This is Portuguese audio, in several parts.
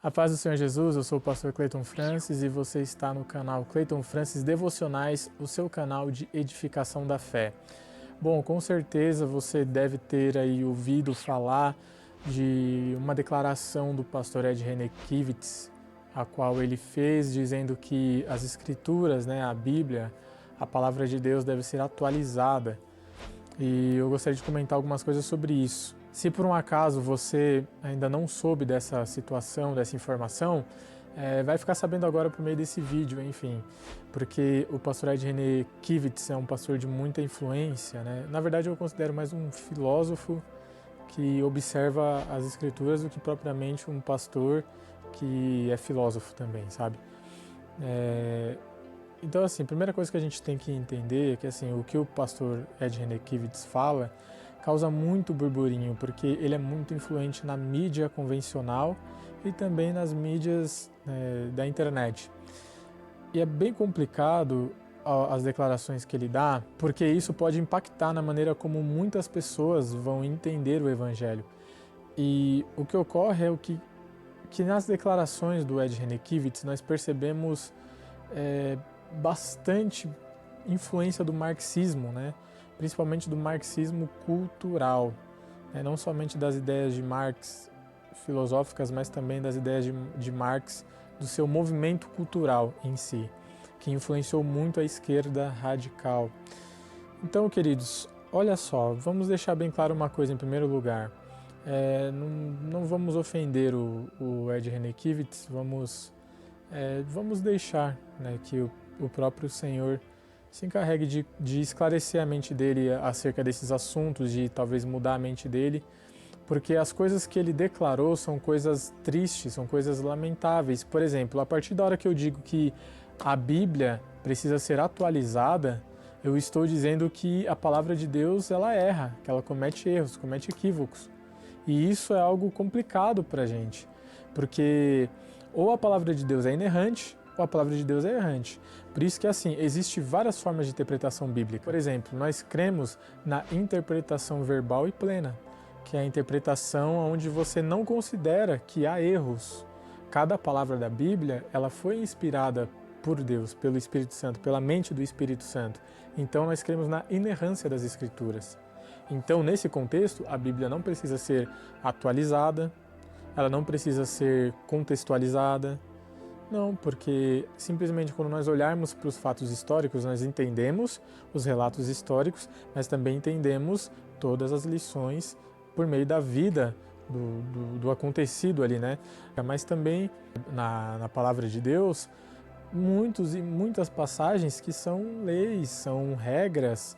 A paz do Senhor Jesus, eu sou o pastor Cleiton Francis e você está no canal Cleiton Francis Devocionais, o seu canal de edificação da fé. Bom, com certeza você deve ter aí ouvido falar de uma declaração do pastor Ed Renekiewicz, a qual ele fez dizendo que as escrituras, a Bíblia, a palavra de Deus deve ser atualizada. E eu gostaria de comentar algumas coisas sobre isso. Se por um acaso você ainda não soube dessa situação, dessa informação, vai ficar sabendo agora por meio desse vídeo, enfim, porque o pastor Ed Renekiewicz é um pastor de muita influência, né? Na verdade eu considero mais um filósofo que observa as escrituras do que propriamente um pastor que é filósofo também, sabe? Então, assim, a primeira coisa que a gente tem que entender é que, assim, o que o pastor Ed Renekiewicz fala causa muito burburinho, porque ele é muito influente na mídia convencional e também nas mídias da internet. E é bem complicado as declarações que ele dá, porque isso pode impactar na maneira como muitas pessoas vão entender o Evangelho. E o que ocorre é que nas declarações do Ed Renekiewicz nós percebemos bastante influência do marxismo, principalmente do marxismo cultural, não somente das ideias de Marx filosóficas, mas também das ideias de Marx do seu movimento cultural em si, que influenciou muito a esquerda radical. Então, queridos, olha só, vamos deixar bem claro uma coisa em primeiro lugar. Não vamos ofender o Ed Renekiewicz, vamos deixar que o próprio Senhor se encarregue de esclarecer a mente dele acerca desses assuntos, de talvez mudar a mente dele, porque as coisas que ele declarou são coisas tristes, são coisas lamentáveis. Por exemplo, a partir da hora que eu digo que a Bíblia precisa ser atualizada, eu estou dizendo que a palavra de Deus ela erra, que ela comete erros, comete equívocos. E isso é algo complicado para a gente, porque ou a palavra de Deus é inerrante, ou a palavra de Deus é errante. Por isso que, assim, existem várias formas de interpretação bíblica. Por exemplo, nós cremos na interpretação verbal e plena, que é a interpretação onde você não considera que há erros. Cada palavra da Bíblia, ela foi inspirada por Deus, pelo Espírito Santo, pela mente do Espírito Santo. Então, nós cremos na inerrância das Escrituras. Então, nesse contexto, a Bíblia não precisa ser atualizada, ela não precisa ser contextualizada. Não, porque simplesmente quando nós olharmos para os fatos históricos, nós entendemos os relatos históricos, mas também entendemos todas as lições por meio da vida do acontecido ali, Mas também na palavra de Deus, muitas passagens que são leis, são regras,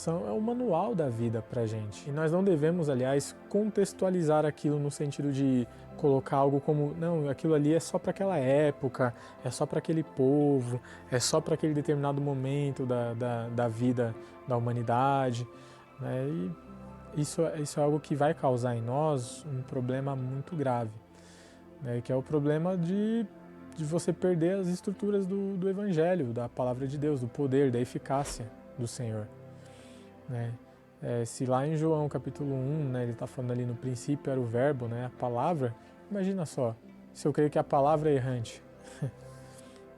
é o manual da vida pra gente. E nós não devemos, aliás, contextualizar aquilo no sentido de colocar algo como, não, aquilo ali é só para aquela época, é só para aquele povo, é só para aquele determinado momento da vida da humanidade. E isso é algo que vai causar em nós um problema muito grave, que é o problema de você perder as estruturas do Evangelho, da palavra de Deus, do poder, da eficácia do Senhor. Se lá em João capítulo 1, ele está falando ali no princípio era o verbo, a palavra, imagina só, se eu creio que a palavra é errante.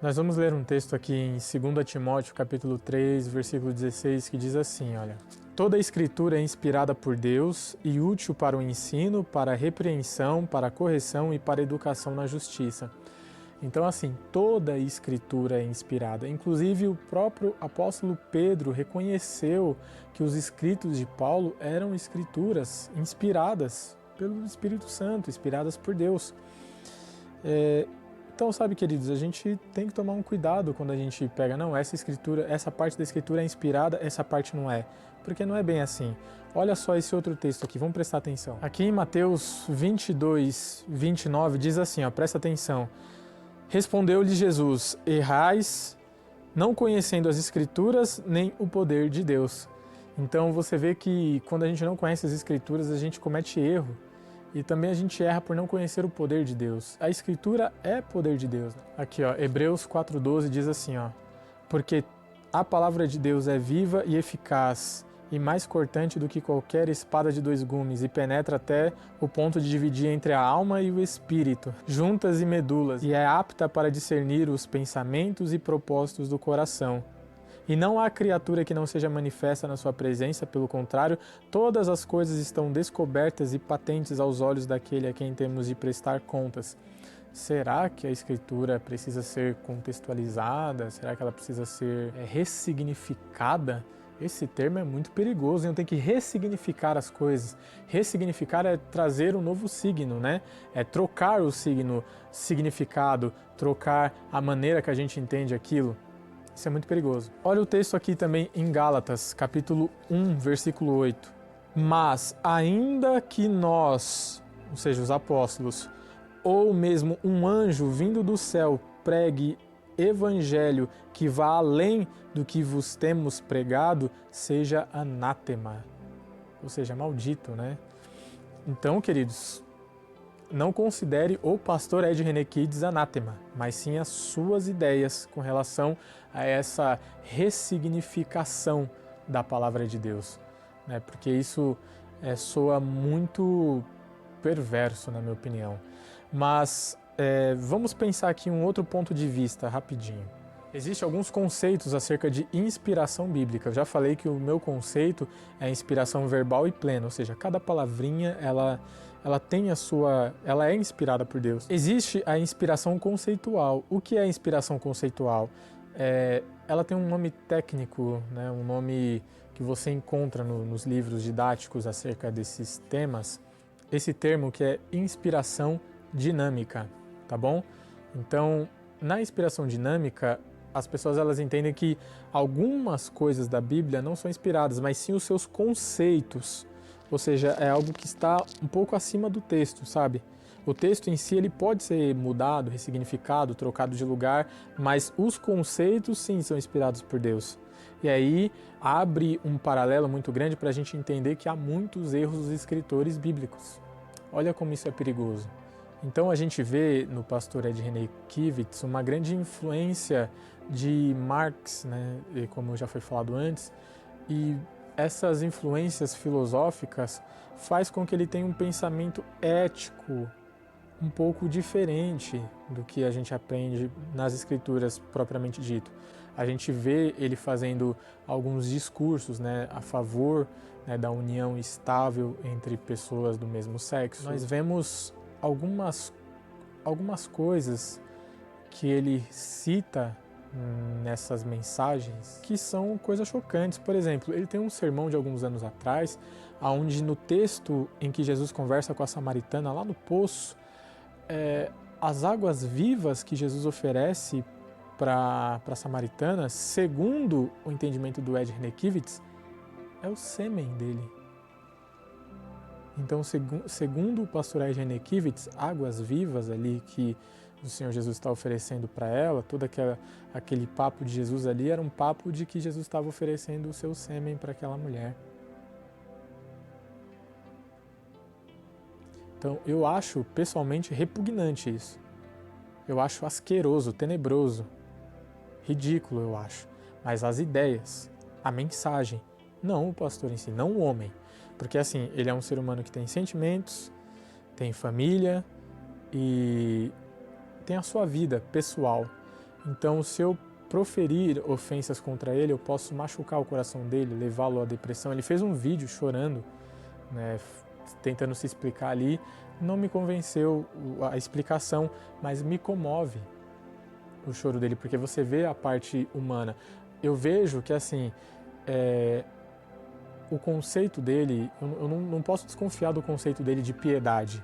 Nós vamos ler um texto aqui em 2 Timóteo capítulo 3, versículo 16, que diz assim, olha: toda a escritura é inspirada por Deus e útil para o ensino, para a repreensão, para a correção e para a educação na justiça. Então, assim, toda a escritura é inspirada. Inclusive, o próprio apóstolo Pedro reconheceu que os escritos de Paulo eram escrituras inspiradas pelo Espírito Santo, inspiradas por Deus. Então, sabe, queridos, a gente tem que tomar um cuidado quando a gente pega, não, essa parte da escritura é inspirada, essa parte não é. Porque não é bem assim. Olha só esse outro texto aqui, vamos prestar atenção. Aqui em Mateus 22, 29, diz assim, presta atenção. Respondeu-lhe Jesus: errais, não conhecendo as Escrituras nem o poder de Deus. Então você vê que quando a gente não conhece as Escrituras, a gente comete erro. E também a gente erra por não conhecer o poder de Deus. A Escritura é poder de Deus. Aqui, Hebreus 4,12 diz assim, porque a palavra de Deus é viva e eficaz e mais cortante do que qualquer espada de 2 gumes, e penetra até o ponto de dividir entre a alma e o espírito, juntas e medulas, e é apta para discernir os pensamentos e propósitos do coração. E não há criatura que não seja manifesta na sua presença, pelo contrário, todas as coisas estão descobertas e patentes aos olhos daquele a quem temos de prestar contas. Será que a Escritura precisa ser contextualizada? Será que ela precisa ser ressignificada? Esse termo é muito perigoso, eu tenho que ressignificar as coisas. Ressignificar é trazer um novo signo, né? É trocar o significado, trocar a maneira que a gente entende aquilo. Isso é muito perigoso. Olha o texto aqui também em Gálatas, capítulo 1, versículo 8. Mas ainda que nós, ou seja, os apóstolos, ou mesmo um anjo vindo do céu pregue evangelho que vá além do que vos temos pregado, seja anátema, ou seja, maldito, né? Então, queridos, não considere o pastor Ed Renekides anátema, mas sim as suas ideias com relação a essa ressignificação da palavra de Deus, né? Porque isso soa muito perverso, na minha opinião. Mas vamos pensar aqui um outro ponto de vista, rapidinho. Existem alguns conceitos acerca de inspiração bíblica. Eu já falei que o meu conceito é inspiração verbal e plena, ou seja, cada palavrinha ela tem ela é inspirada por Deus. Existe a inspiração conceitual. O que é inspiração conceitual? Ela tem um nome técnico, né, um nome que você encontra nos livros didáticos acerca desses temas. Esse termo que é inspiração dinâmica, tá bom? Então, na inspiração dinâmica, as pessoas elas entendem que algumas coisas da Bíblia não são inspiradas, mas sim os seus conceitos. Ou seja, é algo que está um pouco acima do texto, sabe? O texto em si ele pode ser mudado, ressignificado, trocado de lugar, mas os conceitos sim são inspirados por Deus. E aí abre um paralelo muito grande para a gente entender que há muitos erros dos escritores bíblicos. Olha como isso é perigoso. Então a gente vê no pastor Ed Renekiewicz uma grande influência de Marx, né, como já foi falado antes, e essas influências filosóficas faz com que ele tenha um pensamento ético um pouco diferente do que a gente aprende nas escrituras propriamente dito. A gente vê ele fazendo alguns discursos, né, a favor, né, da união estável entre pessoas do mesmo sexo. Nós vemos algumas coisas que ele cita nessas mensagens que são coisas chocantes. Por exemplo, ele tem um sermão de alguns anos atrás, onde no texto em que Jesus conversa com a samaritana lá no poço, as águas vivas que Jesus oferece para a samaritana, segundo o entendimento do Ed Renekiewicz, é o sêmen dele. Então, segundo o pastor Ed Renekiewicz, águas vivas ali que o Senhor Jesus está oferecendo para ela, todo aquele papo de Jesus ali era um papo de que Jesus estava oferecendo o seu sêmen para aquela mulher. Então, eu acho pessoalmente repugnante isso. Eu acho asqueroso, tenebroso, ridículo, eu acho. Mas as ideias, a mensagem, não o pastor em si, não o homem. Porque assim, ele é um ser humano que tem sentimentos, tem família e tem a sua vida pessoal. Então, se eu proferir ofensas contra ele, eu posso machucar o coração dele, levá-lo à depressão. Ele fez um vídeo chorando, né, tentando se explicar ali. Não me convenceu a explicação, mas me comove o choro dele, porque você vê a parte humana. Eu vejo que assim, o conceito dele, eu não posso desconfiar do conceito dele de piedade,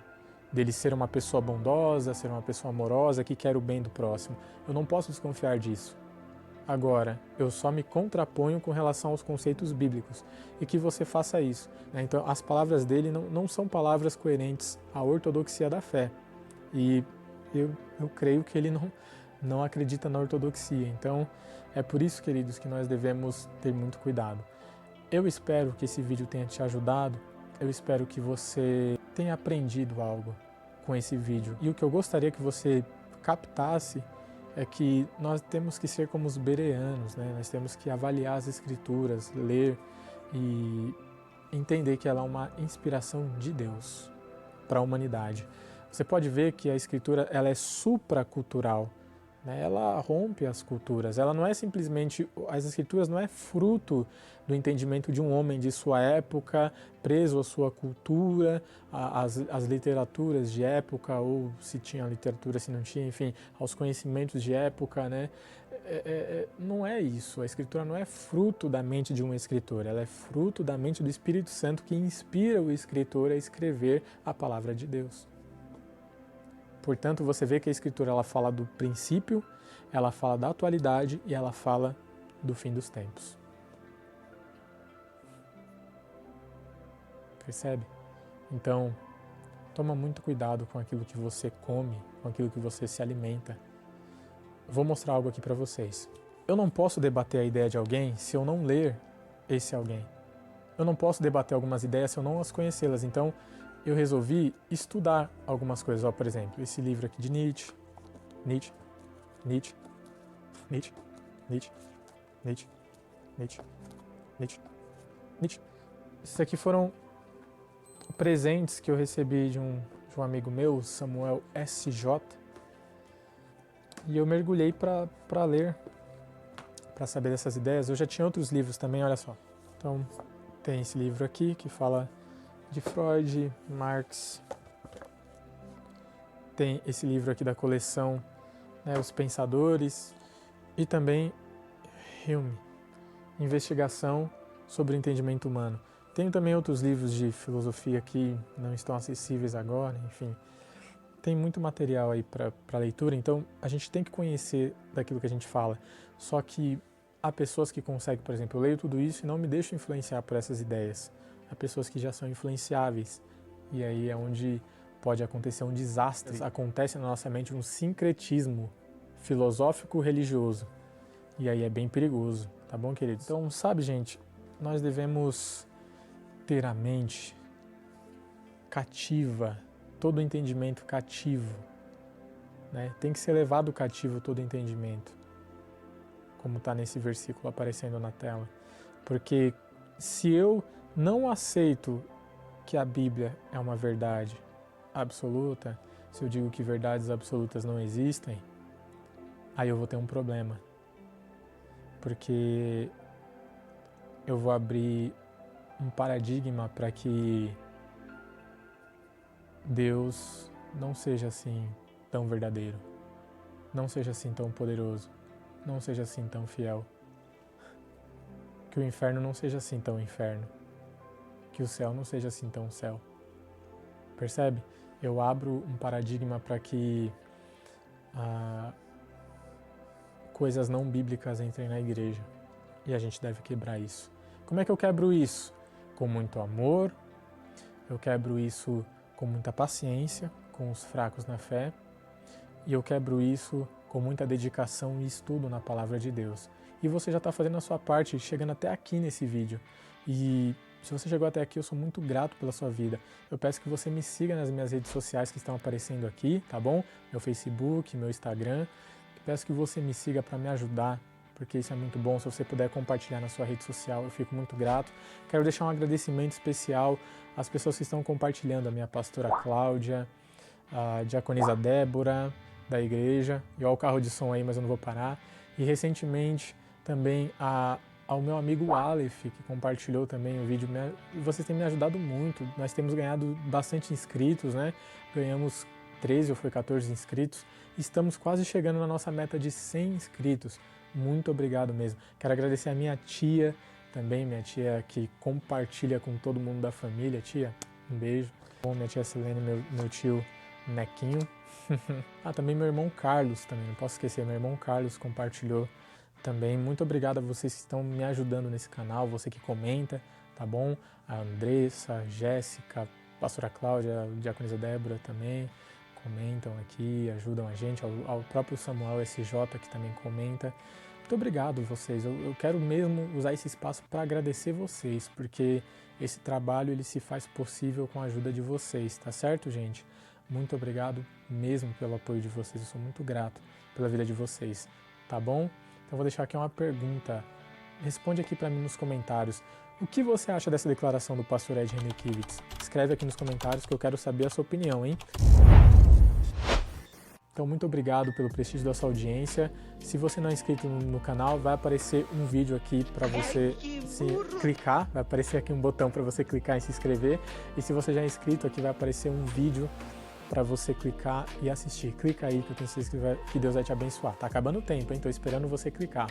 dele ser uma pessoa bondosa, ser uma pessoa amorosa, que quer o bem do próximo. Eu não posso desconfiar disso. Agora, eu só me contraponho com relação aos conceitos bíblicos e que você faça isso, né? Então, as palavras dele não são palavras coerentes à ortodoxia da fé. E eu creio que ele não acredita na ortodoxia. Então, é por isso, queridos, que nós devemos ter muito cuidado. Eu espero que esse vídeo tenha te ajudado. Eu espero que você tenha aprendido algo com esse vídeo. E o que eu gostaria que você captasse é que nós temos que ser como os bereanos, né? Nós temos que avaliar as escrituras, ler e entender que ela é uma inspiração de Deus para a humanidade. Você pode ver que a Escritura ela é supracultural, né? Ela rompe as culturas, ela não é simplesmente, as Escrituras não é fruto do entendimento de um homem de sua época, preso à sua cultura, às literaturas de época, ou se tinha literatura, se não tinha, enfim, aos conhecimentos de época, né? Não é isso, a Escritura não é fruto da mente de um escritor, ela é fruto da mente do Espírito Santo que inspira o escritor a escrever a palavra de Deus. Portanto, você vê que a Escritura ela fala do princípio, ela fala da atualidade e ela fala do fim dos tempos. Percebe? Então, toma muito cuidado com aquilo que você come, com aquilo que você se alimenta. Vou mostrar algo aqui para vocês. Eu não posso debater a ideia de alguém se eu não ler esse alguém. Eu não posso debater algumas ideias se eu não as conhecê-las. Então, eu resolvi estudar algumas coisas. Ó, por exemplo, esse livro aqui de Nietzsche. Nietzsche. Esses aqui foram presentes que eu recebi de um amigo meu, Samuel S.J. E eu mergulhei para ler, para saber dessas ideias. Eu já tinha outros livros também, olha só. Então, tem esse livro aqui que fala de Freud, Marx. Tem esse livro aqui da coleção, né, Os Pensadores. E também Hume, Investigação sobre o Entendimento Humano. Tenho também outros livros de filosofia que não estão acessíveis agora, enfim. Tem muito material aí para leitura, então a gente tem que conhecer daquilo que a gente fala. Só que há pessoas que conseguem, por exemplo, eu leio tudo isso e não me deixo influenciar por essas ideias. Há pessoas que já são influenciáveis. E aí é onde pode acontecer um desastre. Acontece na nossa mente um sincretismo filosófico-religioso. E aí é bem perigoso, tá bom, queridos? Então, sabe, gente, nós devemos ter a mente cativa, todo o entendimento cativo, né? Tem que ser levado cativo todo o entendimento, como está nesse versículo aparecendo na tela. Porque se eu não aceito que a Bíblia é uma verdade absoluta, se eu digo que verdades absolutas não existem, aí eu vou ter um problema. Porque eu vou abrir um paradigma para que Deus não seja assim tão verdadeiro, não seja assim tão poderoso, não seja assim tão fiel, que o inferno não seja assim tão inferno, que o céu não seja assim tão céu. Percebe? Eu abro um paradigma para que coisas não bíblicas entrem na igreja e a gente deve quebrar isso. Como é que eu quebro isso? Com muito amor, eu quebro isso com muita paciência, com os fracos na fé, e eu quebro isso com muita dedicação e estudo na palavra de Deus. E você já está fazendo a sua parte, chegando até aqui nesse vídeo. E se você chegou até aqui, eu sou muito grato pela sua vida. Eu peço que você me siga nas minhas redes sociais que estão aparecendo aqui, tá bom? Meu Facebook, meu Instagram. Eu peço que você me siga para me ajudar, porque isso é muito bom. Se você puder compartilhar na sua rede social, eu fico muito grato. Quero deixar um agradecimento especial às pessoas que estão compartilhando, a minha pastora Cláudia, a diaconisa Débora, da igreja, e ó, o carro de som aí, mas eu não vou parar. E recentemente também ao meu amigo Aleph, que compartilhou também o vídeo. Vocês têm me ajudado muito, nós temos ganhado bastante inscritos, né? Ganhamos 13 ou foi 14 inscritos. Estamos quase chegando na nossa meta de 100 inscritos. Muito obrigado mesmo. Quero agradecer a minha tia também, minha tia que compartilha com todo mundo da família. Tia, um beijo. Bom, minha tia Selene, meu tio Nequinho. Também meu irmão Carlos também, não posso esquecer, meu irmão Carlos compartilhou também. Muito obrigado a vocês que estão me ajudando nesse canal, você que comenta, tá bom? A Andressa, a Jéssica, a pastora Cláudia, a diaconisa Débora também comentam aqui, ajudam a gente, ao próprio Samuel SJ que também comenta. Muito obrigado vocês, eu quero mesmo usar esse espaço para agradecer vocês, porque esse trabalho ele se faz possível com a ajuda de vocês, tá certo, gente? Muito obrigado mesmo pelo apoio de vocês, eu sou muito grato pela vida de vocês, tá bom? Então vou deixar aqui uma pergunta, responde aqui para mim nos comentários. O que você acha dessa declaração do pastor Ed Renekiewicz? Escreve aqui nos comentários que eu quero saber a sua opinião, hein? Então, muito obrigado pelo prestígio da sua audiência. Se você não é inscrito no canal, vai aparecer um vídeo aqui para você clicar. Vai aparecer aqui um botão para você clicar em se inscrever. E se você já é inscrito, aqui vai aparecer um vídeo para você clicar e assistir. Clica aí que eu tenho certeza que Deus vai te abençoar. Tá acabando o tempo, hein? Tô esperando você clicar.